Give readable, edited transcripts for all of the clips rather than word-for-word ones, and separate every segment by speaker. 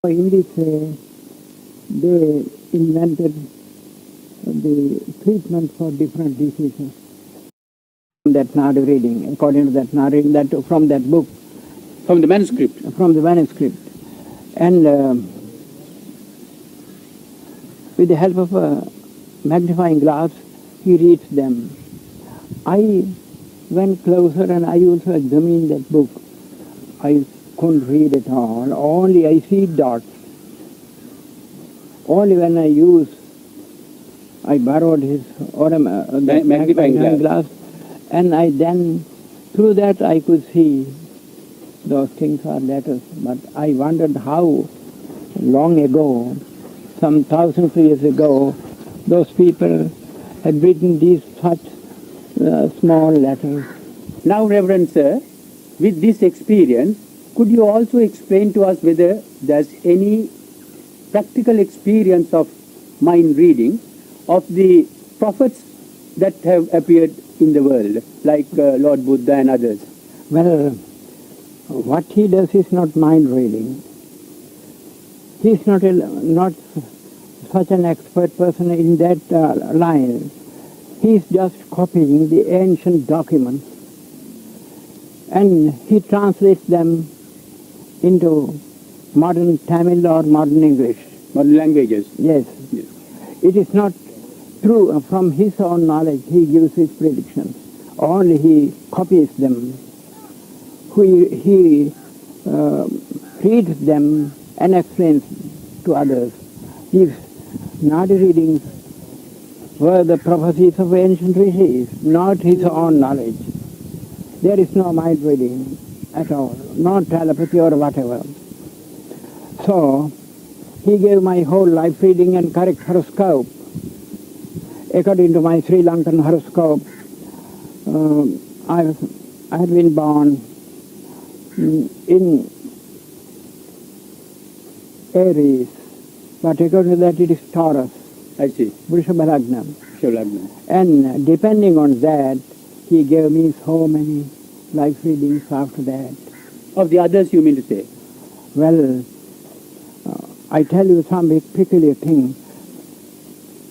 Speaker 1: In this way, they invented the treatment for different diseases. That Nadi reading, according to that Nadi reading, that from that book.
Speaker 2: From the manuscript?
Speaker 1: From the manuscript. And with the help of a magnifying glass, he reads them. I went closer and I also examined that book. I couldn't read it all. Only I see dots. Only when I borrowed his magnifying glass, and I then, through that I could see those things are letters. But I wondered how long ago, some thousands of years ago, those people had written these such small letters.
Speaker 2: Now, Reverend Sir, with this experience, could you also explain to us whether there's any practical experience of mind reading of the prophets that have appeared in the world, like Lord Buddha and others?
Speaker 1: Well, what he does is not mind reading. He is not such an expert person in that line. He is just copying the ancient documents and he translates them into modern Tamil or modern English.
Speaker 2: Modern languages?
Speaker 1: Yes. It is not true. From his own knowledge he gives his predictions. Only he copies them. He reads them and explains to others. These Nadi readings were the prophecies of ancient rishis, not his own knowledge. There is no mind reading at all, no telepathy or whatever. So, he gave my whole life reading and correct horoscope. According to my Sri Lankan horoscope, I had been born in Aries, but according to that it is Taurus.
Speaker 2: I see.
Speaker 1: Vrishabha Lagna.
Speaker 2: Lagna.
Speaker 1: And depending on that, he gave me so many life readings after that.
Speaker 2: Of the others, you mean to say?
Speaker 1: Well, I tell you some peculiar thing.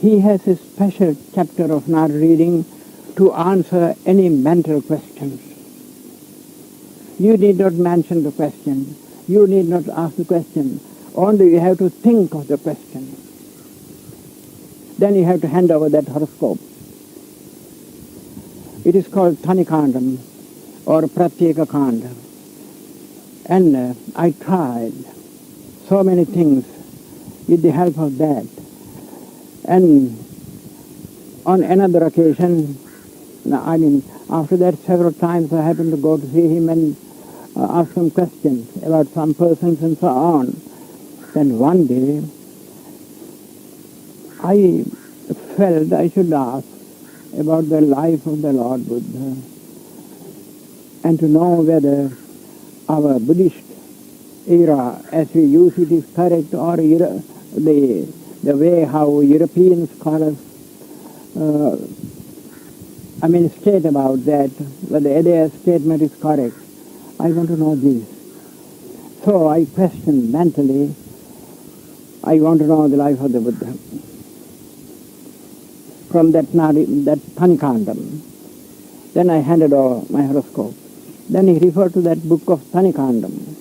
Speaker 1: He has a special chapter of Nadi reading to answer any mental questions. You need not mention the question. You need not ask the question. Only you have to think of the question. Then you have to hand over that horoscope. It is called Thanikandam or Pratyeka Kanda. And I tried so many things with the help of that. And on another occasion, after that several times I happened to go to see him and ask some questions about some persons and so on. Then one day, I felt I should ask about the life of the Lord Buddha and to know whether our Buddhist era, as we use it, is correct, or the way how European scholars state about that, whether their statement is correct. I want to know this. So I questioned mentally. I want to know the life of the Buddha. From that Thanikandam. Then I handed over my horoscope. Then he referred to that book of Thanikandam.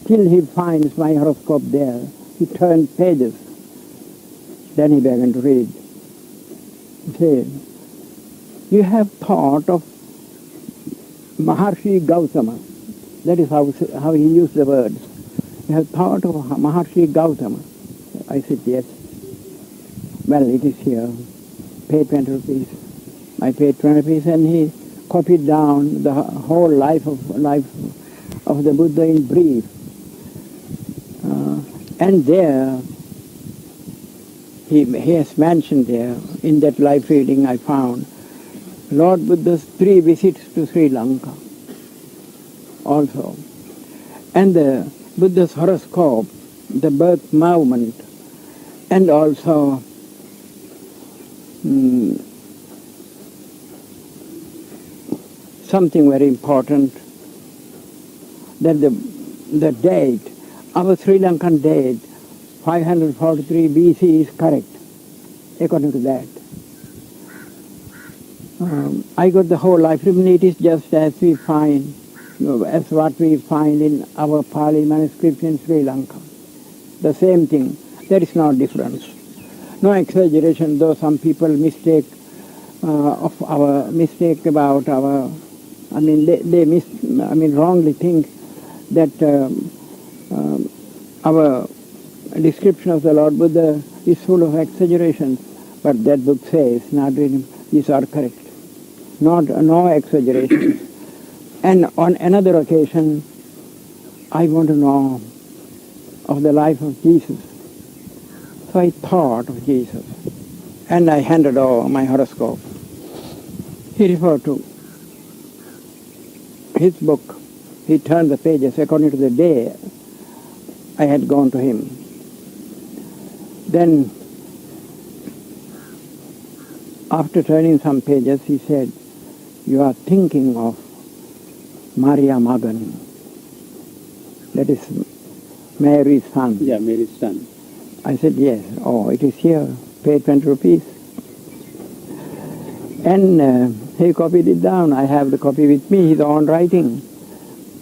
Speaker 1: Till he finds my horoscope there, he turned pages. Then he began to read. He said, "You have thought of Maharshi Gautama." That is how he used the words. "You have thought of Maharshi Gautama." I said, "Yes." "Well, it is here. Pay 20 rupees. I paid 20 rupees and he copied down the whole life of the Buddha in brief. And there, he has mentioned there, in that life reading I found, Lord Buddha's 3 visits to Sri Lanka also. And the Buddha's horoscope, the birth movement, and also something very important, that the date our Sri Lankan date, 543 BC, is correct, according to that. I got the whole life. It is just as we find, as what we find in our Pali manuscripts in Sri Lanka. The same thing. There is no difference. No exaggeration, though some people mistake about our. I mean, they wrongly think that our description of the Lord Buddha is full of exaggerations. But that book says, these are correct. No exaggerations. And on another occasion, I want to know of the life of Jesus. So I thought of Jesus, and I handed over my horoscope. He referred to his book. He turned the pages according to the day I had gone to him. Then, after turning some pages, he said, "You are thinking of Maria Magan." That is Mary's son.
Speaker 2: Yeah, Mary's son.
Speaker 1: I said, "Yes." "Oh, it is here. Pay 20 rupees. And he copied it down. I have the copy with me, his own writing.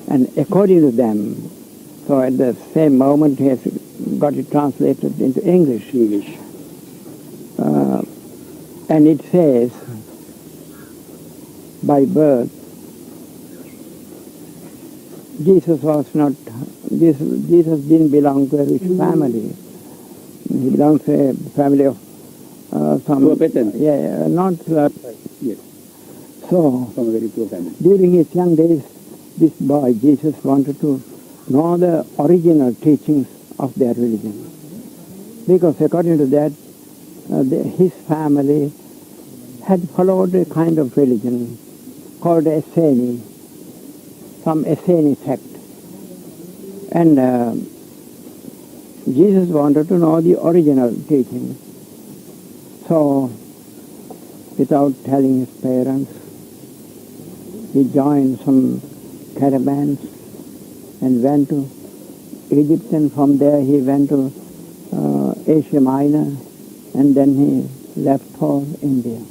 Speaker 1: And according to them, so at the same moment he has got it translated into English. And it says, by birth, Jesus didn't belong to a rich family. He belongs to a family of some...
Speaker 2: Poor peasants.
Speaker 1: Yeah, not...
Speaker 2: Yes,
Speaker 1: So,
Speaker 2: from a very poor family.
Speaker 1: during his young days, this boy, Jesus, wanted to know the original teachings of their religion. Because according to that, his family had followed a kind of religion called Esseni, some Esseni sect. And Jesus wanted to know the original teaching. So, without telling his parents, he joined some caravans and went to Egypt, and from there he went to Asia Minor, and then he left for India.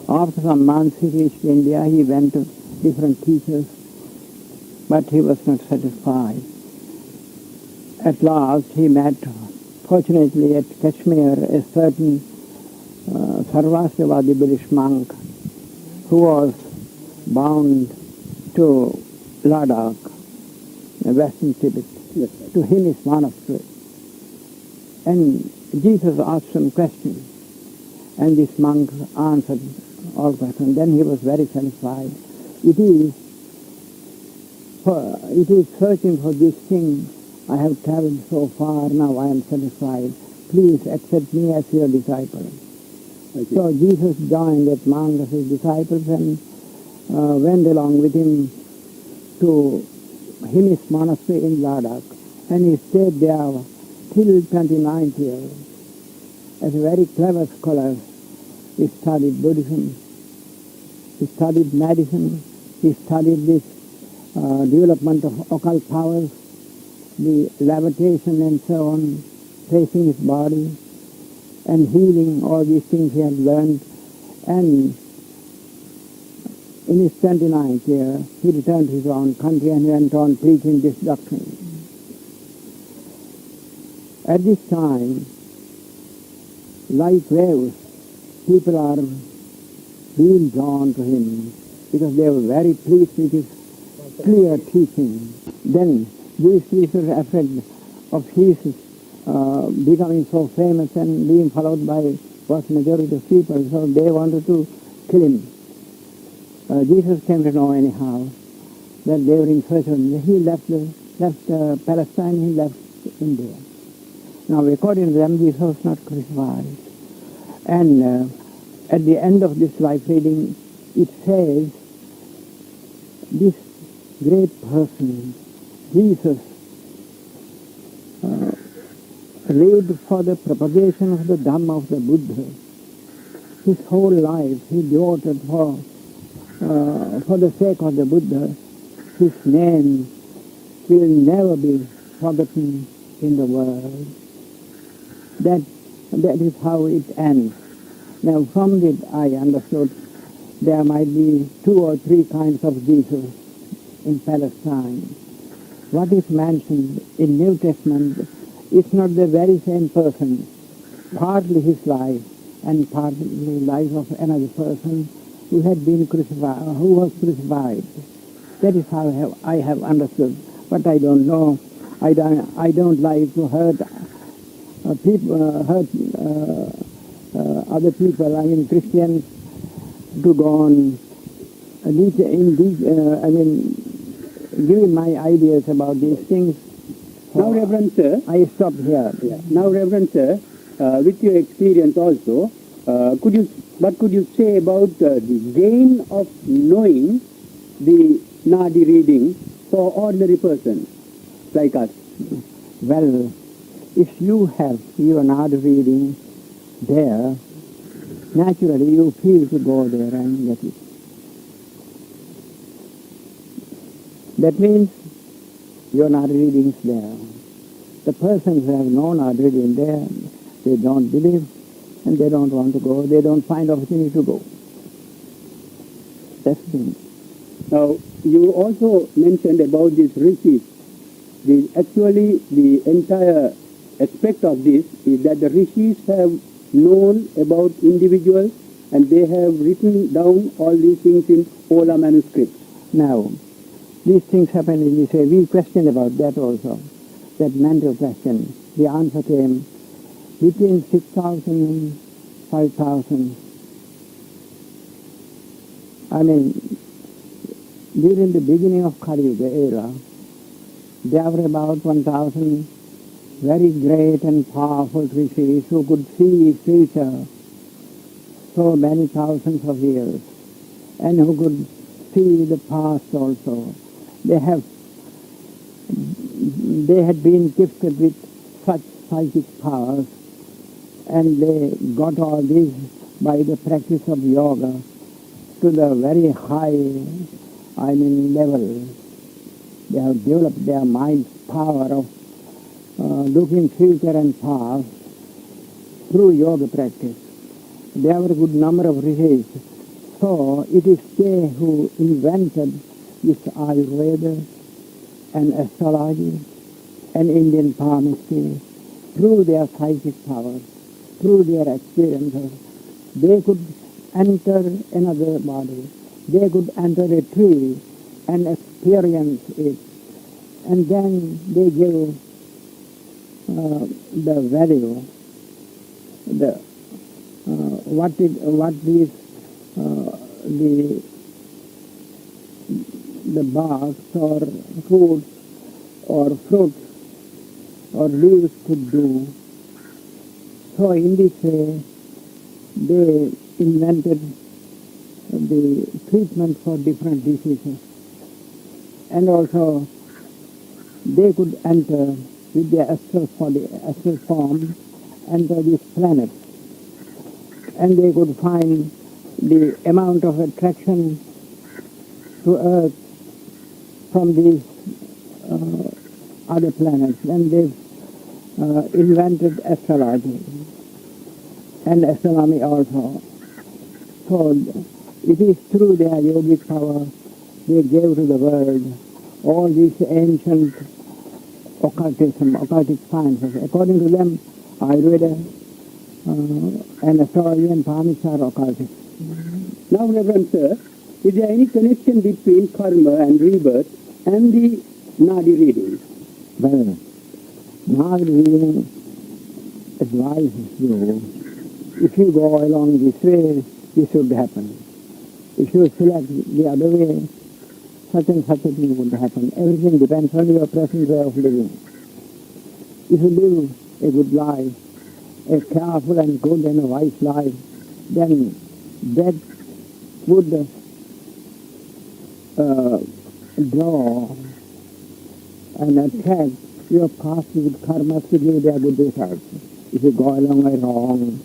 Speaker 1: After some months he reached India. He went to different teachers, but he was not satisfied. At last he met, fortunately at Kashmir, a certain Sarvastivadi Buddhist monk who was bound to Ladakh, Western Tibet, to him his monastery. And Jesus asked some questions, and this monk answered all questions. Then he was very satisfied. It is searching for this thing. I have traveled so far, now I am satisfied. Please accept me as your disciple. Okay. So Jesus joined that monk as his disciples and went along with him to his monastery in Ladakh. And he stayed there till 29th year. As a very clever scholar, he studied Buddhism, he studied medicine, he studied this development of occult powers, the levitation and so on, tracing his body, and healing, all these things he had learned. And in his 29th year, he returned to his own country and went on preaching this doctrine. At this time, like waves, people are being drawn to him because they were very pleased with his clear teaching. Then these people were afraid of his becoming so famous and being followed by vast majority of people, so they wanted to kill him. Jesus came to know anyhow that they were in search of him. He left Palestine, he left India. Now, according to them, Jesus was not crucified. And at the end of this life reading, it says, this great person, Jesus, lived for the propagation of the Dhamma of the Buddha. His whole life he devoted for the sake of the Buddha. His name will never be forgotten in the world. That is how it ends. Now from it I understood there might be 2 or 3 kinds of Jesus in Palestine. What is mentioned in New Testament is not the very same person, partly his life and partly life of another person who had been crucified, who was crucified. That is how I have understood. But I don't know. I don't like to hurt other people. I mean Christians to go on giving my ideas about these things.
Speaker 2: Now, Reverend Sir,
Speaker 1: I stop here.
Speaker 2: Now, Reverend Sir, with your experience also, what could you say about the gain of knowing the Nadi reading for ordinary persons like us?
Speaker 1: Well, if you have your Nadi reading there, naturally you feel to go there and get it. That means your Nadi reading is there. The persons who have no Nadi reading there, they don't believe and they don't want to go, they don't find opportunity to go. That's the thing.
Speaker 2: Now, you also mentioned about these rishis. Actually, the entire aspect of this is that the rishis have known about individuals and they have written down all these things in Ola manuscripts.
Speaker 1: Now, these things happen in this way. We questioned about that also, that mental question. The answer came between 6,000 and 5,000. I mean, during the beginning of Kali Yuga era, there were about 1,000 very great and powerful rishis who could see future so many thousands of years and who could see the past also. They had been gifted with such psychic powers and they got all this by the practice of yoga to the very high, level. They have developed their mind's power of looking future and past through yoga practice. There were a good number of rishis. So it is they who invented this Ayurveda and astrology and Indian palmistry through their psychic powers, through their experiences. They could enter another body. They could enter a tree and experience it. And then they give the value, the barks or roots or fruits or leaves could do. So in this way, they invented the treatment for different diseases. And also, they could enter with their astral form, enter this planet. And they could find the amount of attraction to Earth from these other planets. And they've invented astrology and astronomy also. So it is through their yogic power they gave to the world all these ancient occultism, occultic sciences. According to them, Ayurveda and astrology and palmistry are occultic.
Speaker 2: Now, Reverend Sir, is there any connection between karma and rebirth and the Nadi reading?
Speaker 1: Well, Nadi reading advises you, if you go along this way, this should happen. If you select the other way, such and such a thing would happen. Everything depends on your present way of living. If you live a good life, a careful and good and a wise life, then that would draw and attract your past good karmas to give their good results. If you go along a wrong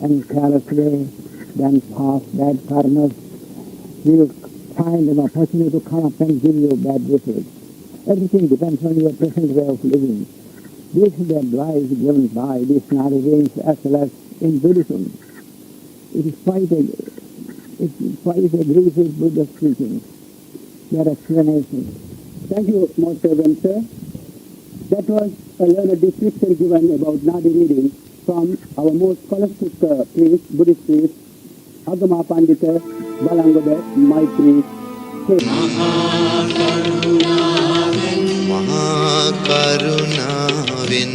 Speaker 1: and careless way, then past bad karmas will find an opportunity to come up and give you bad results. Everything depends on your present way of living. This is the advice given by these Nadi readings as well as in Buddhism. It quite agrees with Buddha's teachings, their explanation.
Speaker 2: Thank you, most reverend sir. That was a learned description given about Nadi reading from our most scholastic priest, Buddhist priest, Agama Pandita, Balangoda, Maithree, Thero.
Speaker 3: Maha Karunavin